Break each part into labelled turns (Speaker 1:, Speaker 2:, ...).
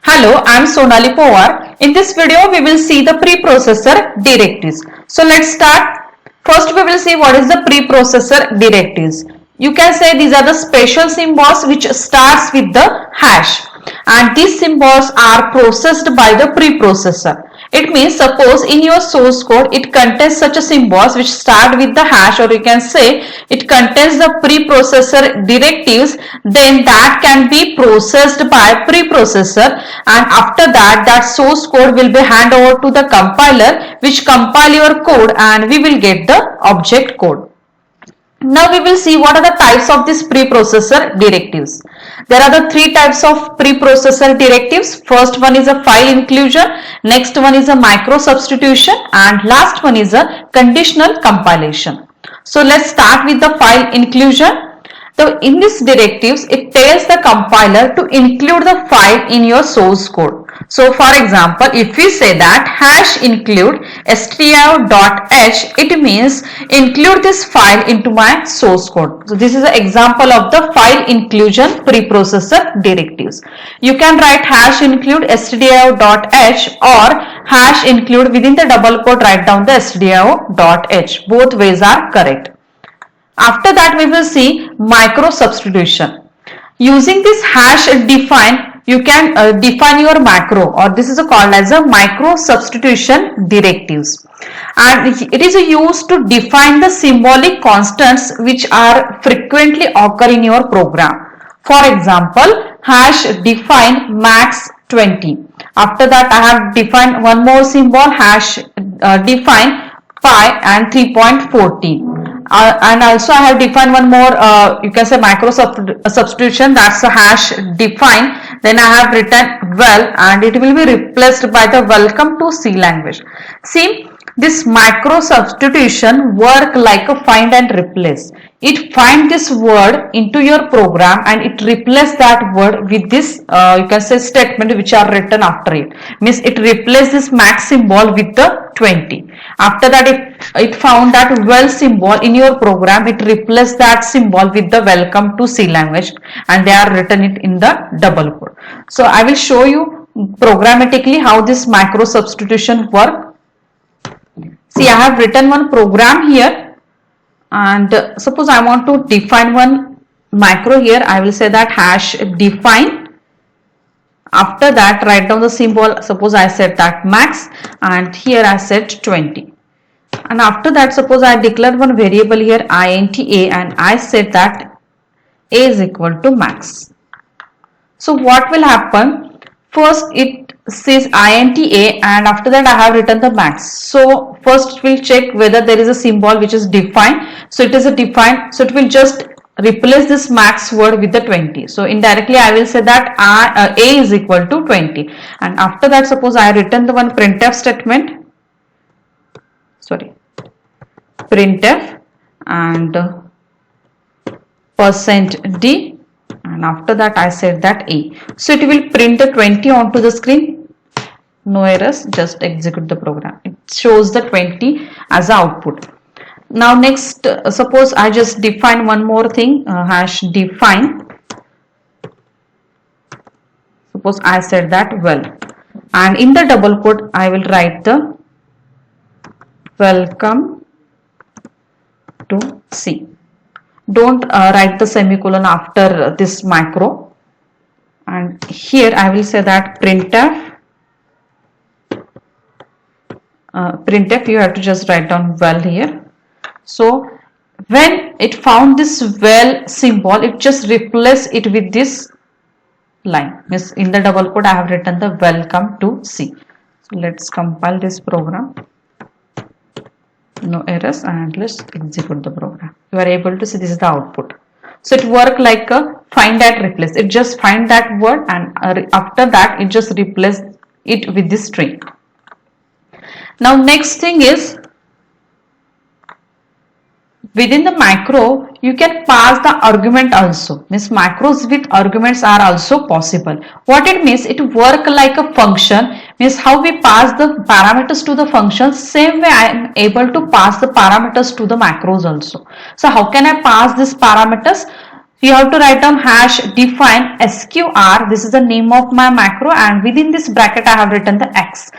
Speaker 1: Hello, I am Sonali Powar. In this video, we will see the preprocessor directives. So let's start. First, we will see what is the preprocessor directives. You can say these are the special symbols which starts with the hash, and these symbols are processed by the preprocessor. It means suppose in your source code it contains such a symbols which start with the hash, or you can say it contains the preprocessor directives, then that can be processed by preprocessor, and after that source code will be handed over to the compiler which compile your code and we will get the object code. Now we will see what are the types of these preprocessor directives. There are the three types of preprocessor directives. First one is a file inclusion, next one is a micro substitution, and last one is a conditional compilation. So let's start with the file inclusion. So in these directives, it tells the compiler to include the file in your source code. So for example, if we say that hash include stdio.h, it means include this file into my source code. So this is an example of the file inclusion preprocessor directives. You can write hash include stdio.h or hash include within the double quote write down the stdio.h. Both ways are correct. After that, we will see micro substitution. Using this hash define, you can define your macro, or this is called as a micro substitution directives, and it is used to define the symbolic constants which are frequently occur in your program. For example, hash define max 20. After that, I have defined one more symbol, hash define pi and 3.14. And also I have defined one more you can say micro substitution, that's a hash define. Then I have written well, and it will be replaced by the welcome to C language. See, this micro substitution work like a find and replace. It find this word into your program and it replace that word with this you can say statement which are written after it. Means it replace this max symbol with the 20. After that, it found that well symbol in your program, it replaced that symbol with the welcome to C language, and they are written it in the double quote. So I will show you programmatically how this micro substitution work. See, I have written one program here, and suppose I want to define one macro here. I will say that hash define. After that, write down the symbol. Suppose I set that max, and here I set 20. And after that, suppose I declared one variable here int a, and I said that a is equal to max. So what will happen? First it says int a, and after that I have written the max. So first we will check whether there is a symbol which is defined. So it is a defined, so it will just replace this max word with the 20. So indirectly I will say that a is equal to 20, and after that suppose I have written the one printf statement, printf and %d, and after that I said that a. So it will print the 20 onto the screen. No errors, just execute the program. It shows the 20 as output. Now next, suppose I just define one more thing, hash define. Suppose I said that well, and in the double quote I will write the welcome to C. Don't write the semicolon after this macro, and here I will say that printf. Printf, you have to just write down well here. So when it found this well symbol, it just replace it with this line. Means in the double quote I have written the welcome to C. So let's compile this program. No errors, and let's execute the program. You are able to see this is the output. So it work like a find that replace. It just find that word, and after that it just replace it with this string. Now next thing is, within the macro you can pass the argument also. Means macros with arguments are also possible. What it means, it work like a function. Means how we pass the parameters to the function, same way I am able to pass the parameters to the macros also. So how can I pass these parameters? So you have to write down hash define sqr. This is the name of my macro, and within this bracket I have written the x.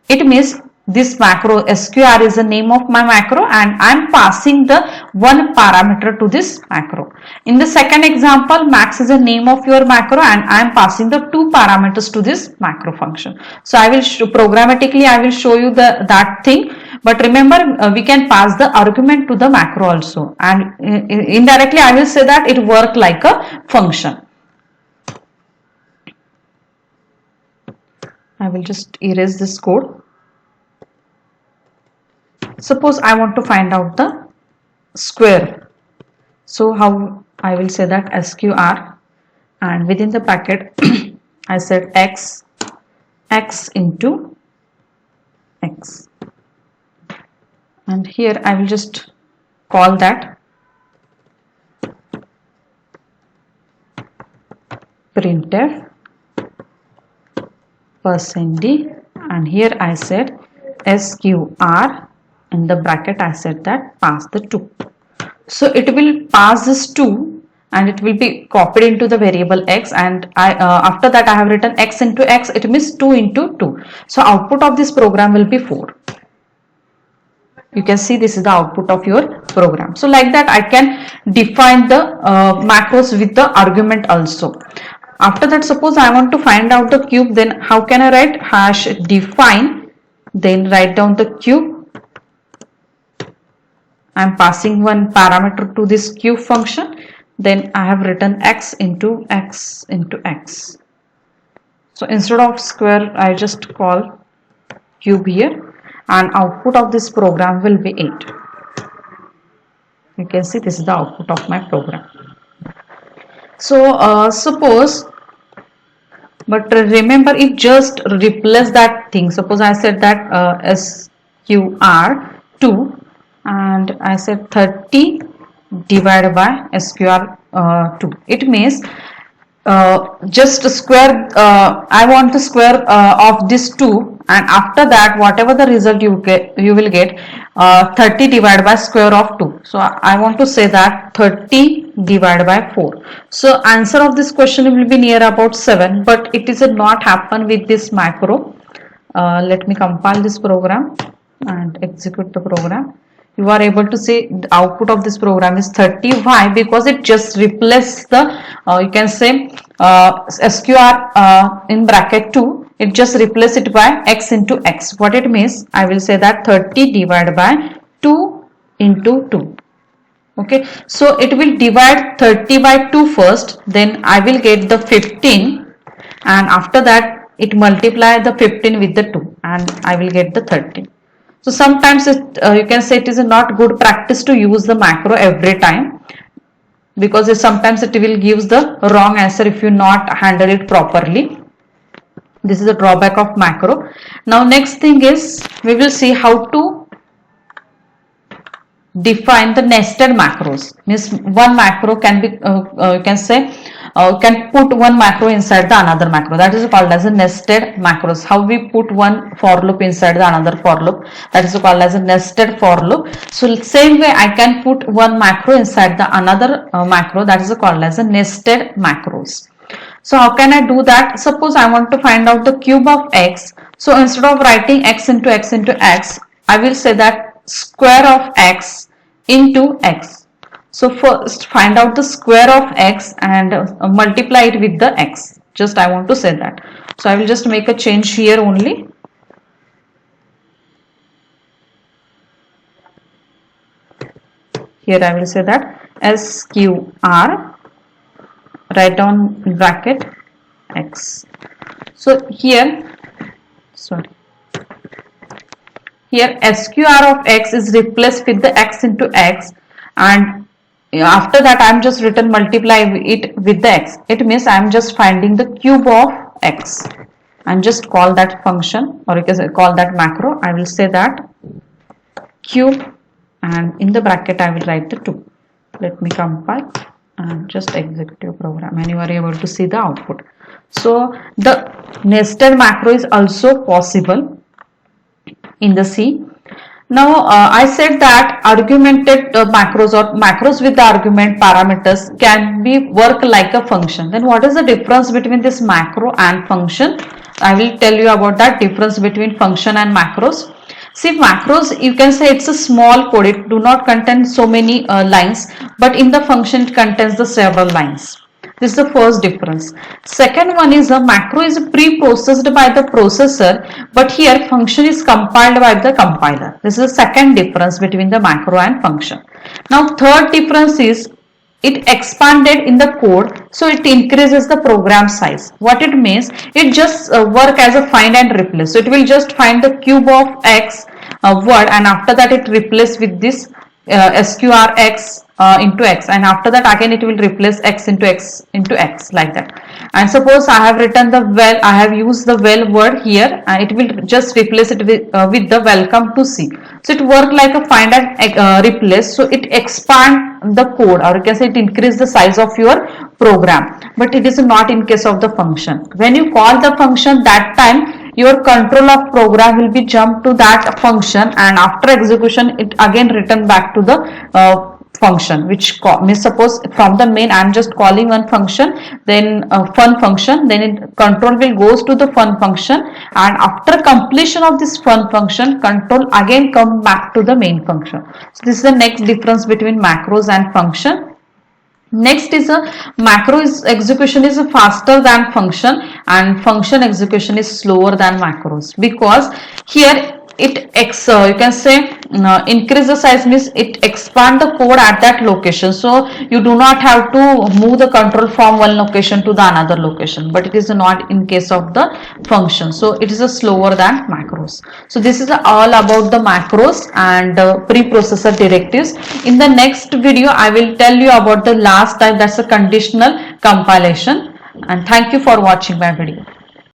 Speaker 1: It means this macro sqr is the name of my macro, and I am passing the one parameter to this macro. In the second example, max is the name of your macro, and I am passing the two parameters to this macro function. So I will programmatically I will show you that thing. But remember, we can pass the argument to the macro also, and indirectly I will say that it works like a function. I will just erase this code. Suppose I want to find out the square. So how I will say that sqr, and within the bracket I said x into x. And here I will just call that printf %d, and here I said sqr, in the bracket I said that pass the 2. So it will pass this 2 and it will be copied into the variable x, and after that I have written x into x, it means 2 into 2. So output of this program will be 4. You can see this is the output of your program. So like that I can define the macros with the argument also. After that, suppose I want to find out the cube, then how can I write hash define, then write down the cube. I am passing one parameter to this cube function, then I have written x into x into x. So instead of square I just call cube here, and output of this program will be 8. You can see this is the output of my program. So suppose, but remember, if just replace that thing, suppose I said that sqr2 and I said 30 divided by sqr2, it means just square, I want the square of this 2, and after that whatever the result you will get 30 divided by square of 2. So I want to say that 30 divided by 4. So answer of this question will be near about 7, but it is not happen with this macro. Let me compile this program and execute the program. You are able to see the output of this program is 30. Why? Because it just replaces the you can say sqr in bracket 2, it just replace it by x into x. What it means, I will say that 30 divided by 2 into 2. Okay, so it will divide 30 by 2 first, then I will get the 15, and after that it multiply the 15 with the 2 and I will get the 30. So sometimes you can say it is a not good practice to use the macro every time, because sometimes it will gives the wrong answer if you not handle it properly. This is a drawback of macro. Now next thing is, we will see how to define the nested macros. Means one macro can be you can say can put one macro inside the another macro. That is called as a nested macros. How we put one for loop inside the another for loop, that is called as a nested for loop. So same way I can put one macro inside the another macro, that is called as a nested macros. So how can I do that? Suppose I want to find out the cube of x. So instead of writing x into x into x, I will say that square of x into x. So first find out the square of x and multiply it with the x. Just I want to say that. So I will just make a change here only. Here I will say that sqr, write down in bracket x. So here, here sqr of x is replaced with the x into x, and after that I am just written multiply it with the x. It means I am just finding the cube of x and just call that function, or you can call that macro. I will say that cube, and in the bracket I will write the 2. Let me compile and just execute your program, and you are able to see the output. So the nested macro is also possible in the C. Now I said that argumented macros or macros with the argument parameters can be work like a function. Then what is the difference between this macro and function? I will tell you about that difference between function and macros. See, macros, you can say it's a small code, it do not contain so many lines, but in the function it contains the several lines. This is the first difference. Second one is a macro is pre-processed by the processor, but here function is compiled by the compiler. This is the second difference between the macro and function. Now third difference is it expanded in the code, so it increases the program size. What it means, it just work as a find and replace. So it will just find the cube of x word, and after that it replace with this sqrx into x, and after that again it will replace x into x like that. And suppose I have written the well, I have used the well word here, and it will just replace it with the welcome to C. So it work like a find and replace. So it expand the code, or you can say it increase the size of your program, but it is not in case of the function. When you call the function, that time your control of program will be jumped to that function, and after execution it again return back to the function, which means suppose from the main I am just calling one function, then fun function, then it control will goes to the fun function, and after completion of this fun function, control again come back to the main function. So this is the next difference between macros and function. Next is a macro execution is faster than function, and function execution is slower than macros, because here it you can say increase the size means it expand the code at that location, so you do not have to move the control from one location to the another location, but it is not in case of the function, so it is a slower than macros. So this is all about the macros and preprocessor directives. In the next video I will tell you about the last type, that's a conditional compilation. And thank you for watching my video.